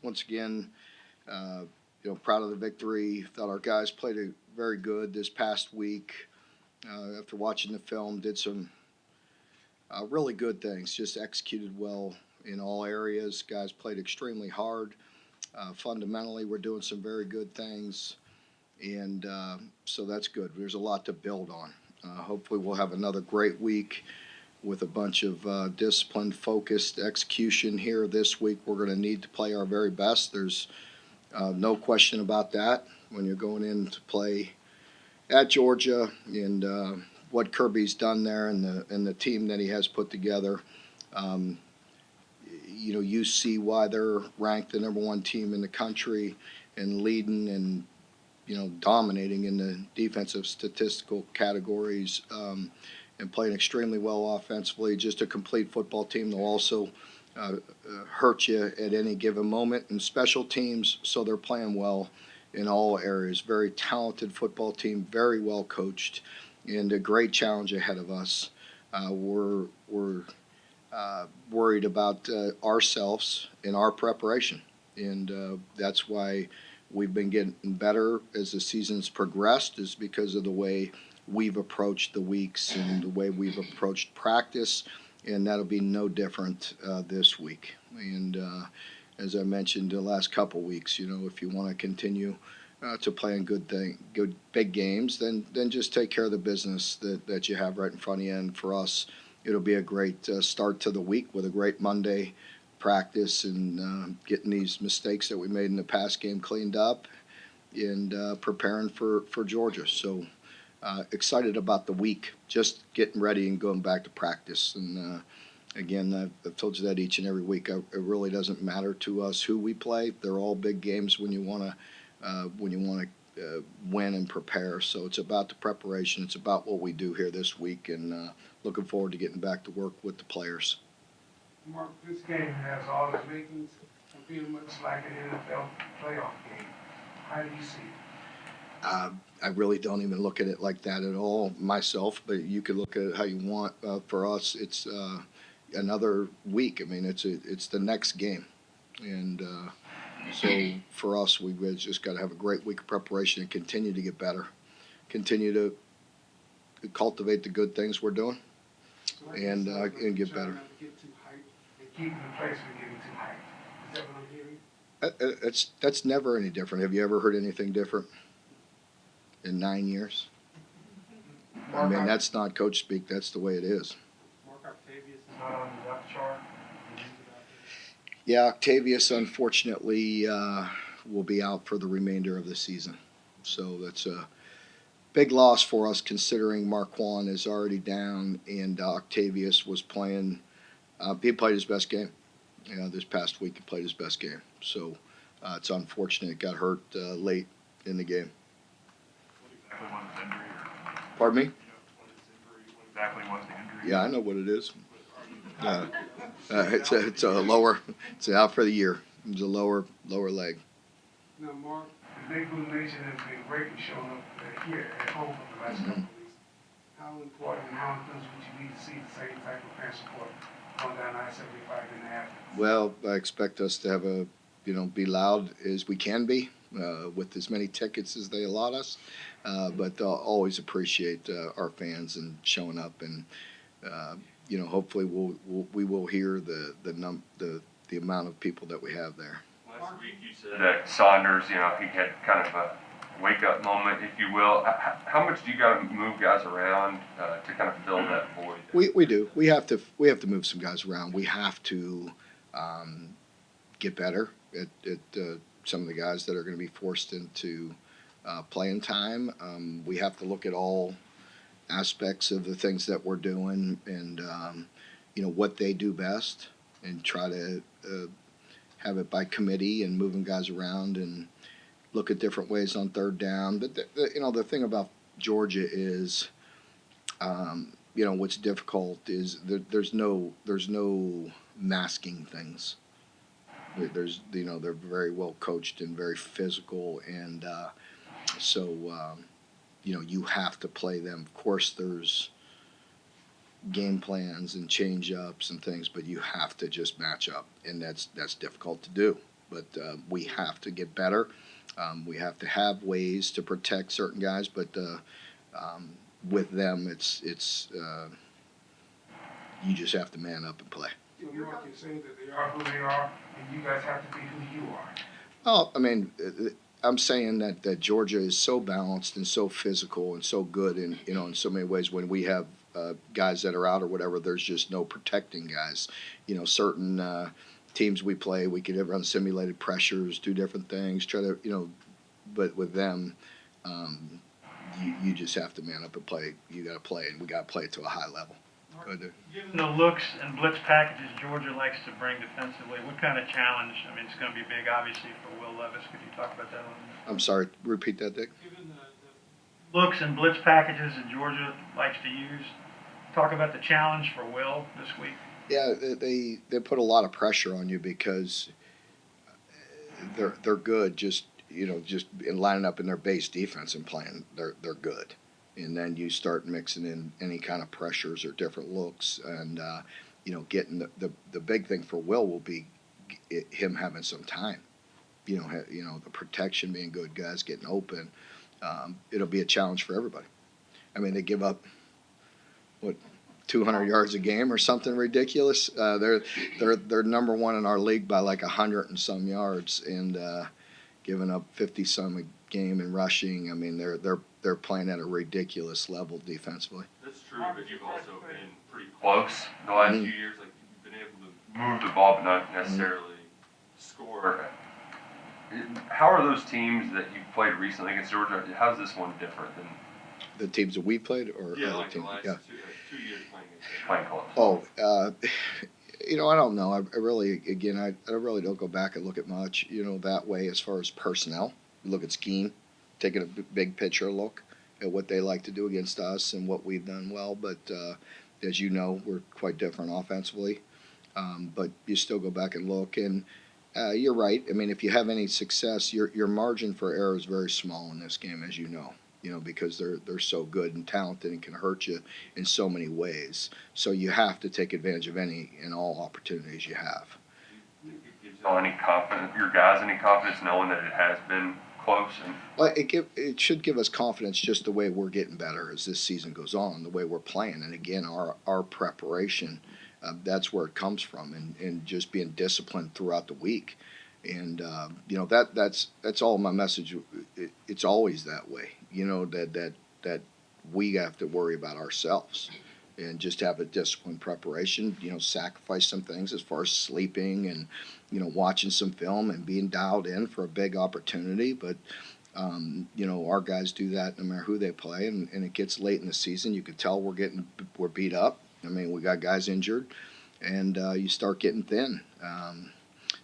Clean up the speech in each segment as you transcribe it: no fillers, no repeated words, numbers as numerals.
Once again, uh, proud of the victory. Thought our guys played it very good this past week. After watching the film, did some really good things. Just executed well in all areas. Guys played extremely hard. Fundamentally, we're doing some very good things, and so that's good. There's a lot to build on. Hopefully, we'll have another great week with a bunch of disciplined, focused execution here this week. We're going to need to play our very best. There's no question about that when you're going in to play at Georgia and what Kirby's done there and the team that he has put together. Um, you see why they're ranked the number one team in the country and leading and dominating in the defensive statistical categories, and playing extremely well offensively. Just a complete football team. They'll also hurt you at any given moment. And special teams, so they're playing well in all areas. Very talented football team, very well coached, and a great challenge ahead of us. We're worried about ourselves in our preparation, and that's why we've been getting better as the season's progressed, is because of the way we've approached the weeks and the way we've approached practice, and that'll be no different this week. And as I mentioned the last couple weeks, if you want to continue to play in good big games, then just take care of the business that you have right in front of you. And for us, it'll be a great start to the week with a great Monday practice and getting these mistakes that we made in the past game cleaned up and preparing for Georgia. So excited about the week, just getting ready and going back to practice. And again, I've told you that each and every week. It really doesn't matter to us who we play. They're all big games when you want to win and prepare. So it's about the preparation. It's about what we do here this week, and looking forward to getting back to work with the players. Mark, this game has all the makings of being much like an NFL playoff game. How do you see it? I really don't even look at it like that at all myself, but you could look at it how you want. For us, it's another week. I mean, it's the next game, and so for us, we've just got to have a great week of preparation and continue to get better, continue to cultivate the good things we're doing, and get better. Not to get too hyped and keeping the place from getting too hyped. Is that what I'm hearing? That's never any different. Have you ever heard anything different in 9 years? I mean, that's not coach speak. That's the way it is. Mark Octavius is not on the depth chart. Yeah, Octavius unfortunately will be out for the remainder of the season. So that's a big loss for us, considering Marquand is already down and Octavius was playing. He played his best game. This past week he played his best game. So it's unfortunate. Got hurt late in the game. What exactly was his injury? Pardon me? What exactly was the injury? Yeah, I know what it is. It's a lower. It's out for the year. It's a lower leg. Now, Mark, the Big Blue Nation has been great in showing up here at home for the last couple of weeks. How important and how enthused would you be to see the same type of fan support going down I-75 in Athens? Well, I expect us to have be loud as we can be, with as many tickets as they allot us. But I'll always appreciate our fans and showing up, and hopefully we will hear the amount of people that we have there. Last week you said that Saunders, he had kind of a wake-up moment, if you will. How much do you got to move guys around to kind of fill that void? We do. We have to move some guys around. We have to get better at some of the guys that are going to be forced into playing time. We have to look at all aspects of the things that we're doing and what they do best, and try to have it by committee and moving guys around and look at different ways on third down. But the thing about Georgia is, what's difficult is there's no masking things. They're very well coached and very physical, and so you have to play them. Of course, there's game plans and change ups and things, but you have to just match up, and that's difficult to do. But we have to get better. We have to have ways to protect certain guys, but with them, it's you just have to man up and play. So Mark, you're saying that they are who they are, and you guys have to be who you are. Oh, I mean, I'm saying that Georgia is so balanced and so physical and so good in in so many ways. When we have guys that are out or whatever, there's just no protecting guys. Certain teams we play, we could run simulated pressures, do different things, try to but with them, you just have to man up and play. You got to play, and we got to play it to a high level. Given the looks and blitz packages Georgia likes to bring defensively, what kind of challenge? I mean, it's going to be big, obviously, for Will Levis. Could you talk about that a little bit? I'm sorry, repeat that, Dick. Given the looks and blitz packages that Georgia likes to use, talk about the challenge for Will this week. Yeah, they put a lot of pressure on you because they're good. Just in lining up in their base defense and playing, they're good. And then you start mixing in any kind of pressures or different looks, and getting the big thing for Will be him having some time. The protection being good, guys getting open. It'll be a challenge for everybody. I mean, they give up 200 yards a game or something ridiculous. They're number one in our league by like 100 and some yards, and giving up 50 some a game in rushing. I mean, they're playing at a ridiculous level defensively. That's true, but you've also been pretty close the last few years. Like, you've been able to move the ball, but not necessarily score. How are those teams that you've played recently against Georgia? How's this one different than The teams that we played, or other like the teams? last Yeah. 2 years playing close? Oh, I don't know. I really, again, I really don't go back and look at much, that way as far as personnel. Look at scheme, taking a big picture look at what they like to do against us and what we've done well. But as you know, we're quite different offensively. But you still go back and look, and you're right. I mean, if you have any success, your margin for error is very small in this game, as you know. Because they're so good and talented and can hurt you in so many ways. So you have to take advantage of any and all opportunities you have. It gives your guys any confidence knowing that it has been close? Well, it should give us confidence just the way we're getting better as this season goes on, the way we're playing, and again our preparation. That's where it comes from, and just being disciplined throughout the week. And that's all my message. It's always that way. That we have to worry about ourselves, and just have a disciplined preparation. Sacrifice some things as far as sleeping and watching some film and being dialed in for a big opportunity. But our guys do that no matter who they play, and it gets late in the season. You can tell we're beat up. I mean, we got guys injured, and you start getting thin.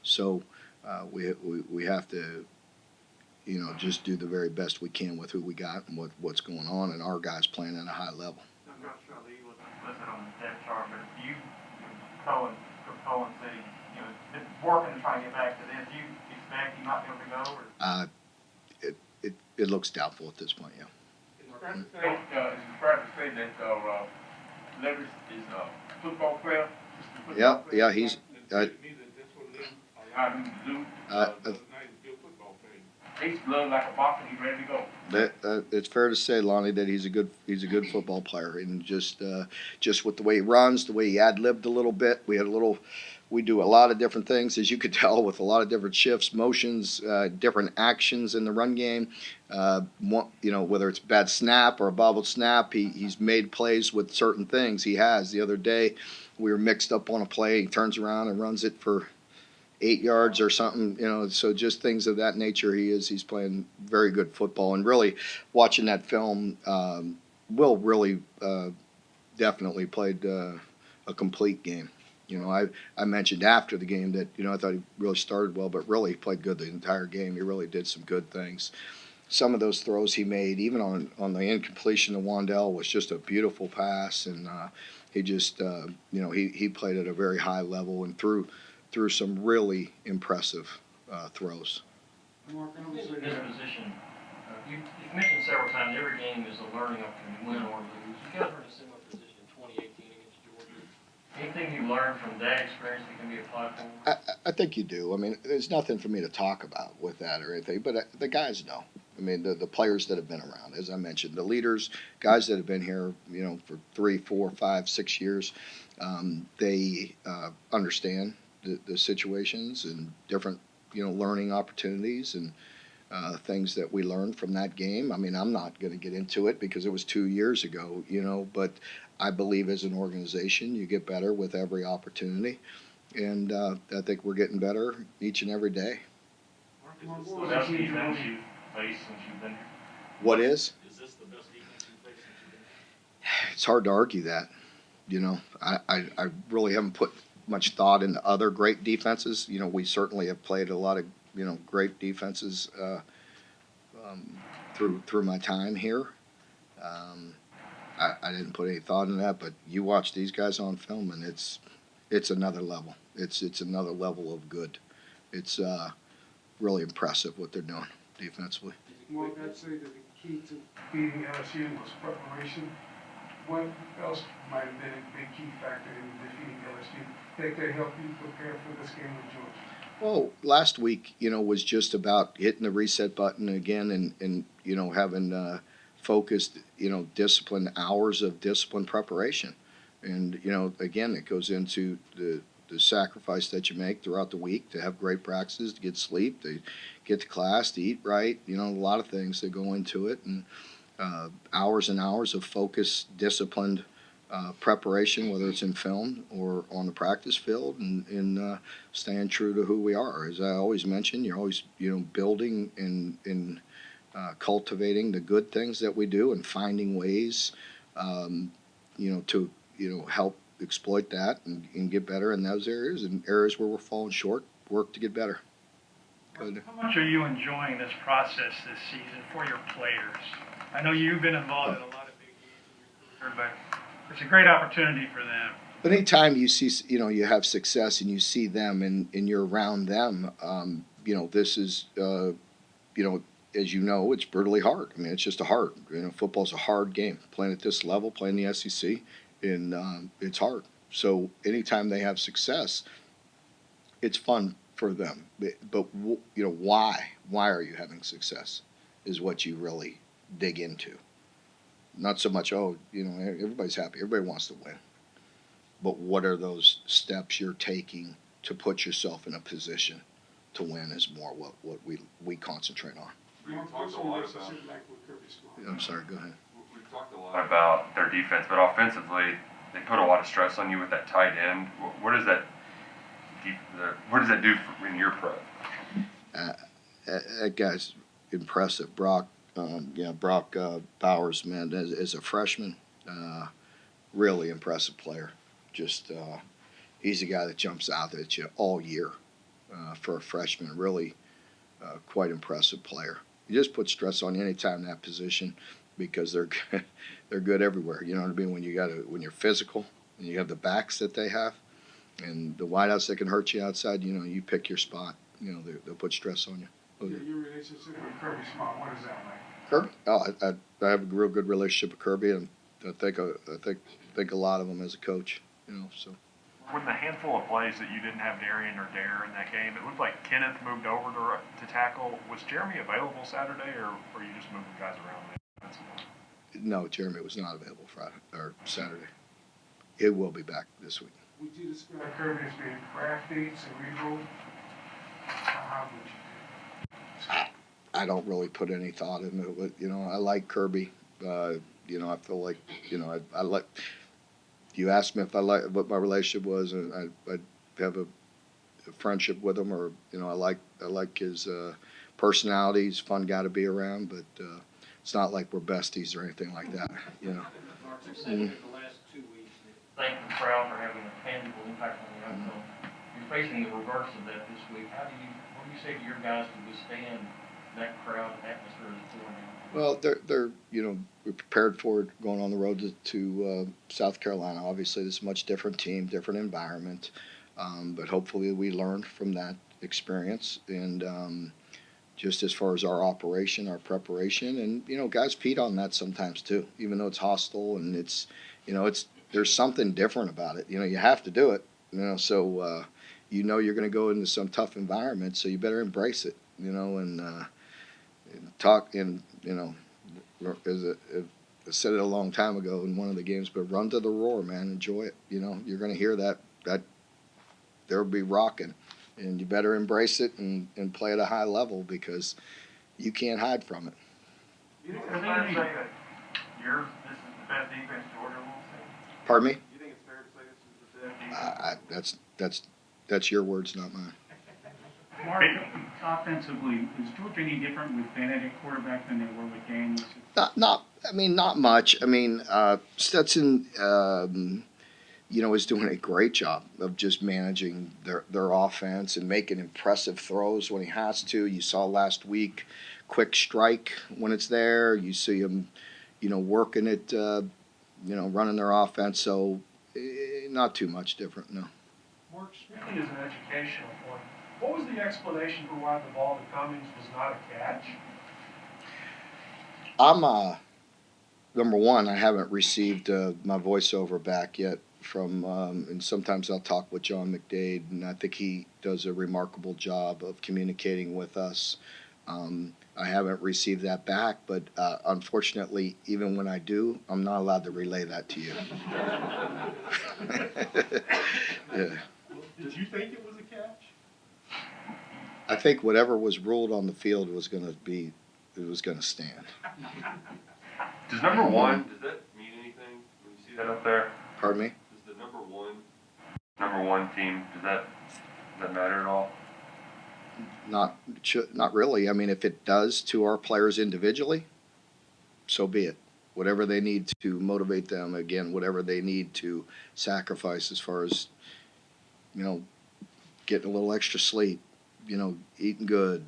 So. We have to, just do the very best we can with who we got and what's going on, and our guys playing at a high level. I'm not sure Lee was listed on the depth chart, but you, Coach Cohen said he's been working to try and get back to this. Do you expect he might be able to go? Or? It looks doubtful at this point, yeah. Is it fair to say that Levis is a football player? Yeah, he's. He's blood like a boxer. He's ready to go. It's fair to say, Lonnie, that he's a good football player, and just with the way he runs, the way he ad-libbed a little bit. We do a lot of different things, as you could tell, with a lot of different shifts, motions, different actions in the run game. Whether it's a bad snap or a bobbled snap, he's made plays with certain things. He has. The other day, we were mixed up on a play. He turns around and runs it for 8 yards or something, so just things of that nature. He's playing very good football, and really watching that film, Will really definitely played a complete game. I mentioned after the game that, I thought he really started well, but really played good the entire game. He really did some good things. Some of those throws he made, even on the incompletion to Wandell, was just a beautiful pass, and he just, he played at a very high level and threw some really impressive throws. Mark, I would In say this that position, you've mentioned several times every game is a learning opportunity, win or lose. You guys were in a similar position in 2018 against anything you learned from that experience that can be applied forward? I think you do. I mean, there's nothing for me to talk about with that or anything, but the guys know. I mean, the players that have been around, as I mentioned, the leaders, guys that have been here, for 3, 4, 5, 6 years, they understand the situations and different, learning opportunities and things that we learned from that game. I mean, I'm not going to get into it because it was 2 years ago, but I believe as an organization, you get better with every opportunity. And I think we're getting better each and every day. Mark, Is what this was the best the key to defense winning? you've faced since you've been here? What is? Is this the best defense you've faced since you've been here? It's hard to argue that. I really haven't put much thought into other great defenses. We certainly have played a lot of, great defenses through my time here. I didn't put any thought in that, but you watch these guys on film, and it's another level. It's another level of good. It's really impressive what they're doing defensively. Mark, I'd say that the key to beating LSU was preparation. What else might have been a big key factor in defeating LSU that could help you prepare for this game with Georgia? Well, last week, was just about hitting the reset button again and having focused, disciplined hours of disciplined preparation. And, again, it goes into the sacrifice that you make throughout the week to have great practices, to get sleep, to get to class, to eat right, a lot of things that go into it. And hours and hours of focused, disciplined preparation, whether it's in film or on the practice field, and staying true to who we are. As I always mention, you're always building and cultivating the good things that we do and finding ways to help exploit that and get better in those areas, and areas where we're falling short, work to get better. Good. How much are you enjoying this process this season for your players? I know you've been involved in a lot of big games in your career, but it's a great opportunity for them. But anytime you see, you have success and you see them and you're around them, this is, as you know, it's brutally hard. I mean, it's just football's a hard game. Playing at this level, playing the SEC, and it's hard. So anytime they have success, it's fun for them. But why? Why are you having success is what you really dig into. Not so much, everybody's happy. Everybody wants to win. But what are those steps you're taking to put yourself in a position to win is more what we concentrate on. We've Mark, talked what's a your lot relationship about. like with Kirby Smart? I'm sorry, go ahead. We've talked a lot About their defense, but offensively, they put a lot of stress on you with that tight end. What does that do in your pro? That guy's impressive. Brock Bowers, man, as a freshman, really impressive player. Just he's a guy that jumps out at you all year for a freshman. Really quite impressive player. You just put stress on you anytime in that position because they're good everywhere. You know what I mean? When you're physical and you have the backs that they have and the wideouts that can hurt you outside, you pick your spot. They'll put stress on you. Your relationship with Kirby Smart, what is that like? Kirby? Oh, I have a real good relationship with Kirby, and I think a lot of him as a coach. So. With the handful of plays that you didn't have Darian or Dare in that game, it looked like Kenneth moved over to tackle. Was Jeremy available Saturday, or were you just moving guys around? No, Jeremy was not available Friday or Saturday. He will be back this week. Would you describe Kirby as being crafty, cerebral? How would you? I don't really put any thought into it. I like Kirby. I feel like, I like. You asked me if I like what my relationship was, and I have a friendship with him, or I like his personality. He's a fun guy to be around, but it's not like we're besties or anything like that. Mark, you said in the last 2 weeks that thank the crowd for having a tangible impact on the outcome. You're facing the reverse of that this week. What do you say to your guys to withstand that crowd atmosphere is pouring in? Well, they're we're prepared for it going on the road to South Carolina. Obviously, this is a much different team, different environment, but hopefully we learned from that experience. And just as far as our operation, our preparation, and guys feed on that sometimes too. Even though it's hostile and it's there's something different about it. You have to do it. So you're going to go into some tough environment, so you better embrace it. And talk and I said it a long time ago in one of the games, but run to the roar, man. Enjoy it. You're going to hear that there'll be rocking, and you better embrace it and play at a high level because you can't hide from it. You think it's fair to say that this is the best defense Georgia will see? Pardon me? You think it's fair to say this is the best defense? That's your words, not mine. Mark, offensively, is Georgia any different with Bennett at quarterback than they were with Daniels? Not much. Stetson, is doing a great job of just managing their offense and making impressive throws when he has to. You saw last week, quick strike when it's there. You see him, working it, running their offense. So not too much different, no. Mark, speaking as an educational point, what was the explanation for why the ball to Cummings was not a catch? Number one, I haven't received my voiceover back yet from, and sometimes I'll talk with John McDade, and I think he does a remarkable job of communicating with us. I haven't received that back, but unfortunately, even when I do, I'm not allowed to relay that to you. Yeah. Did you think it was a catch? I think whatever was ruled on the field was going to stand. Does number one, does that mean anything when you see that up there? Pardon me? Does the number one team, does that matter at all? Not really. If it does to our players individually, so be it. Whatever they need to motivate them, again, whatever they need to sacrifice as far as, getting a little extra sleep, eating good,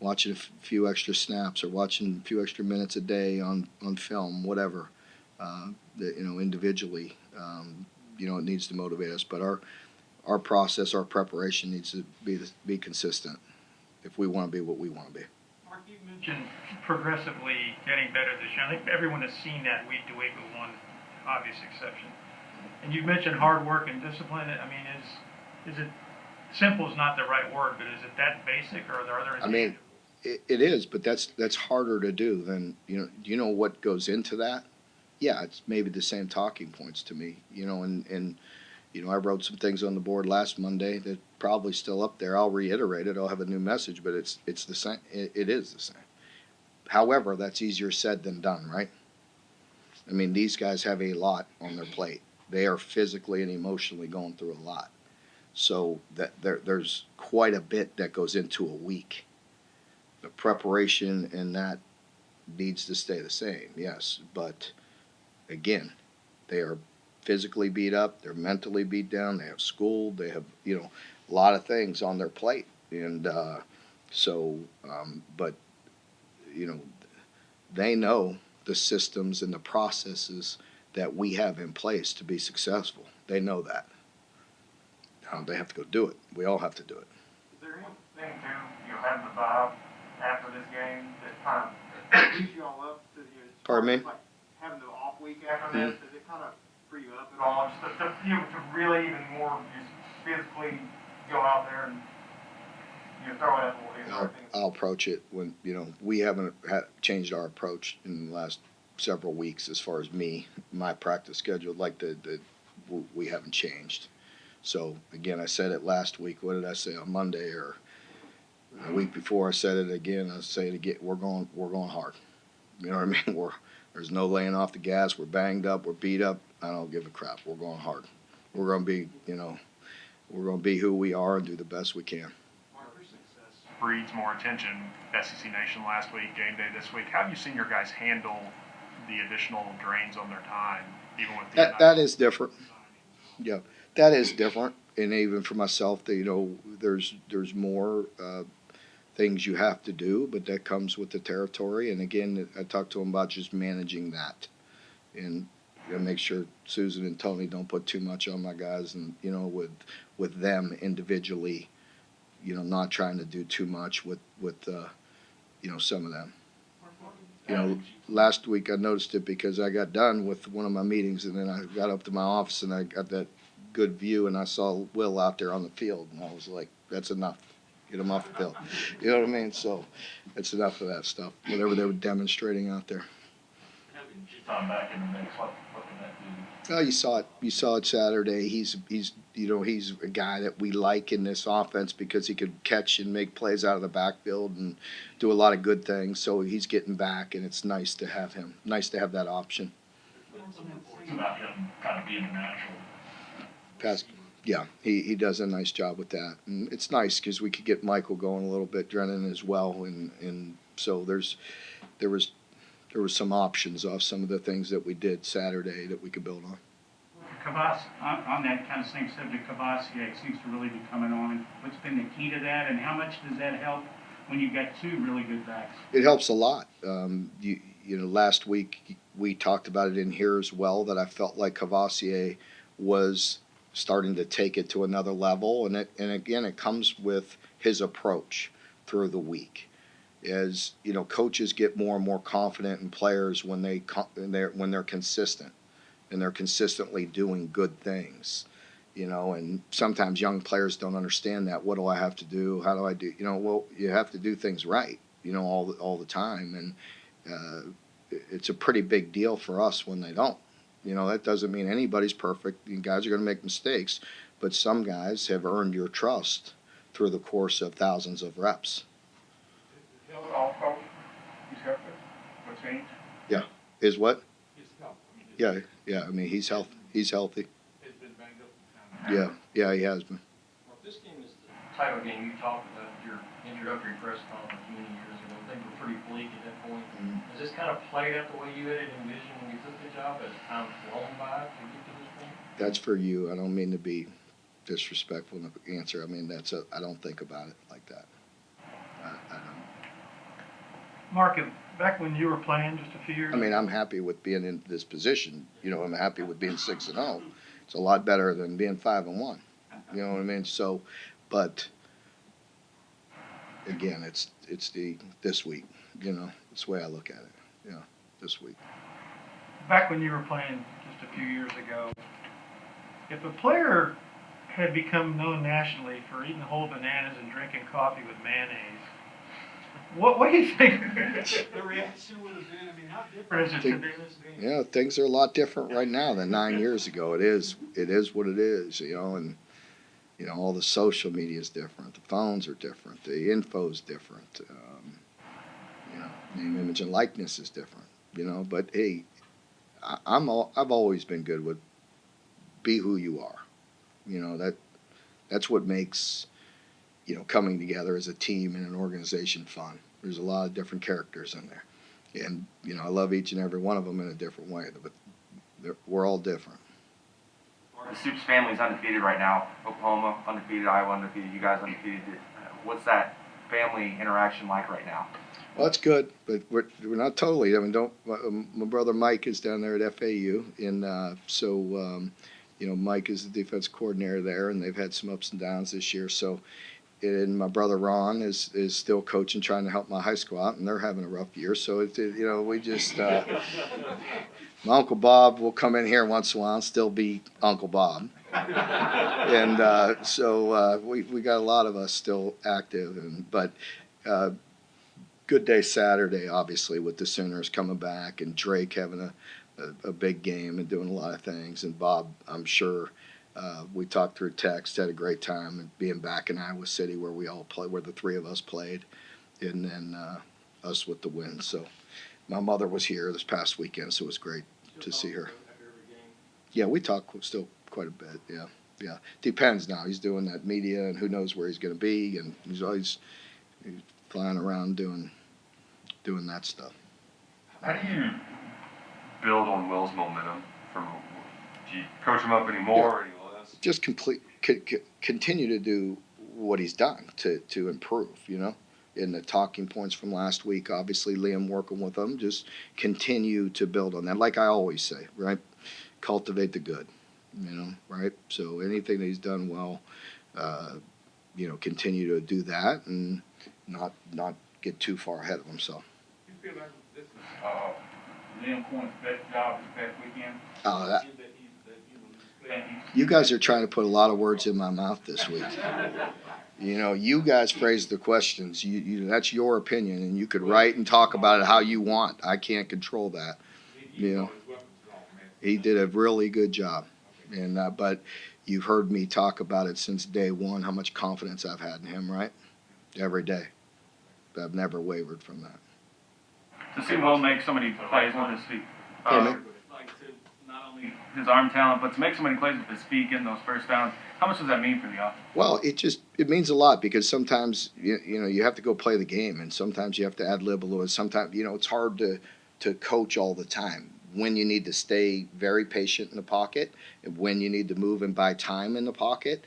watching a few extra snaps or watching a few extra minutes a day on film, whatever, individually, it needs to motivate us. But our process, our preparation needs to be consistent if we want to be what we want to be. Mark, you mentioned progressively getting better this year. I think everyone has seen that week to week with one obvious exception. And you've mentioned hard work and discipline. Is it simple is not the right word, but is it that basic, or are there other intangibles? It is, but that's harder to do than, do you know what goes into that? Yeah, it's maybe the same talking points to me, and I wrote some things on the board last Monday that probably still up there. I'll reiterate it. I'll have a new message, but it's the same. It is the same. However, that's easier said than done, right? These guys have a lot on their plate. They are physically and emotionally going through a lot. So that there's quite a bit that goes into a week. The preparation and that needs to stay the same, yes. But again, they are physically beat up, they're mentally beat down, they have school, they have, a lot of things on their plate. And but, they know the systems and the processes that we have in place to be successful. They know that. They have to go do it. We all have to do it. Is there anything to having the vibe after this game that kind of keeps you all up to the? Pardon me? Like having the off week after this, does it kind of free you up at all? Just to really even more just physically go out there and throw it at the wall. I'll approach it when we haven't changed our approach in the last several weeks as far as my practice schedule. We haven't changed. So again, I said it last week. What did I say on Monday or a week before? I said it again. I say it again. We're going hard. You know what I mean? There's no laying off the gas. We're banged up. We're beat up. I don't give a crap. We're going hard. We're going to be, we're going to be who we are and do the best we can. Breeds more attention. SEC Nation last week, game day this week. How have you seen your guys handle the additional drains on their time, even with that is different. Yeah, that is different, and even for myself, there's more things you have to do, but that comes with the territory. And again, I talked to them about just managing that, and make sure Susan and Tony don't put too much on my guys, and with them individually, not trying to do too much with some of them. last week I noticed it because I got done with one of my meetings and then I got up to my office and I got that good view and I saw Will out there on the field and I was like, that's enough. Get him off the field. You know what I mean? So that's enough of that stuff. Whatever they were demonstrating out there. Having Tom back in the mix, what can that do? Well, you saw it. You saw it Saturday. He's a guy that we like in this offense because he could catch and make plays out of the backfield and do a lot of good things. So he's getting back, and it's nice to have him. Nice to have that option. It's about him kind of being a natural. Yeah, he does a nice job with that, and it's nice because we could get Michael going a little bit, Drennan as well, and so there was some options off some of the things that we did Saturday that we could build on. On that kind of same subject, Cavassier seems to really be coming on. What's been the key to that, and how much does that help when you've got two really good backs? It helps a lot. Last week we talked about it in here as well that I felt like Cavassier was starting to take it to another level, and again it comes with his approach through the week. As coaches get more and more confident in players when they're consistent and they're consistently doing good things, and sometimes young players don't understand that. What do I have to do? How do I do? Well, you have to do things right, all the time, and it's a pretty big deal for us when they don't. That doesn't mean anybody's perfect. You guys are going to make mistakes, but some guys have earned your trust through the course of thousands of reps. Also, he's helped us. What's changed? Yeah. Is what? His health. Yeah. I mean, he's healthy. He's healthy. He's been banged up. Yeah, he has been. Well, this game is the title game. You talked about your introductory press conference many years ago. Things were pretty bleak at that point. Has this kind of played out the way you had it envisioned when you took the job? Has time flown by to get to this point? That's for you. I don't mean to be disrespectful in the answer. I mean, I don't think about it like that. I don't. Mark, back when you were playing just a few years I mean, I'm happy with being in this position. I'm happy with being 6-0. It's a lot better than being 5-1. You know what I mean? So, but again, it's this week. It's the way I look at it. This week. back when you were playing just a few years ago, if a player had become known nationally for eating whole bananas and drinking coffee with mayonnaise, what do you think the reaction would have been? I mean, how different is it today? Yeah, things are a lot different right now than 9 years ago. It is what it is, and all the social media is different. The phones are different. The info's different. Name, image, and likeness is different. But hey, I've always been good with be who you are. That's what makes coming together as a team and an organization fun. There's a lot of different characters in there, and I love each and every one of them in a different way. But we're all different. The Stoops family's undefeated right now. Oklahoma undefeated, Iowa undefeated, you guys undefeated. What's that family interaction like right now? Well, it's good, but we're not totally. I mean, my brother Mike is down there at FAU, and so Mike is the defense coordinator there, and they've had some ups and downs this year. So, and my brother Ron is still coaching, trying to help my high school out, and they're having a rough year. So we just my Uncle Bob will come in here once in a while and still be Uncle Bob, and so we got a lot of us still active, but. Good day Saturday, obviously, with the Sooners coming back and Drake having a big game and doing a lot of things. And Bob, I'm sure, we talked through text, had a great time and being back in Iowa City where we all play, where the three of us played, and then us with the win. So my mother was here this past weekend, so it was great to see her. Yeah, we talk still quite a bit. Yeah. Depends now. He's doing that media, and who knows where he's going to be, and he's always flying around doing that stuff. How do you build on Will's momentum? Do you coach him up anymore or any less? Just continue to do what he's done to improve, In the talking points from last week, obviously Liam working with them, just continue to build on that. Like I always say, right? Cultivate the good, right? So anything that he's done well, continue to do that and not get too far ahead of himself. You feel like this is Liam Cohen's best job this past weekend? That, That he's playing, you guys are trying to put a lot of words in my mouth this week. You know, you guys phrase the questions. That's your opinion, and you could write and talk about it how you want. I can't control that. You know, he did a really good job, and but you've heard me talk about it since day one. How much confidence I've had in him, right? Every day. I've never wavered from that. To see Will make so many plays with his feet. Pardon me? Like to not only his arm talent, but to make so many plays with his feet, getting those first downs. How much does that mean for the offense? Well, it means a lot because sometimes you know you have to go play the game, and sometimes you have to ad lib a little. Sometimes it's hard to coach all the time. When you need to stay very patient in the pocket, and when you need to move and buy time in the pocket,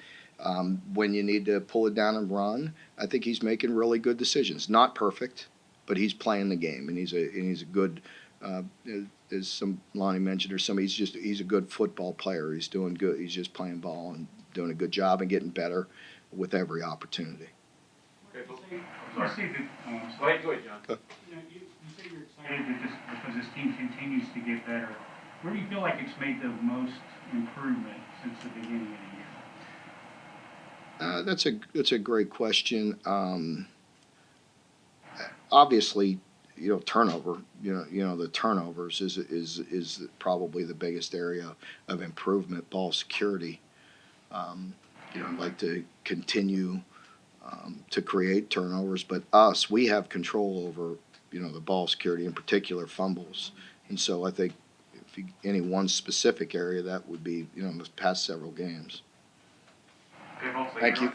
when you need to pull it down and run. I think he's making really good decisions. Not perfect, but he's playing the game, and he's a good. As some Lonnie mentioned, or somebody, he's a good football player. He's doing good. He's just playing ball and doing a good job and getting better with every opportunity. okay, but, You say that, go ahead, John. you say you're excited that because this team continues to get better. Where do you feel like it's made the most improvement since the beginning of the year? That's a great question. Obviously, turnover. The turnovers is probably the biggest area of improvement. Ball security. I'd like to continue to create turnovers, but we have control over the ball security, in particular fumbles, and so I think if any one specific area, that would be the past several games. Okay, folks, Thank you.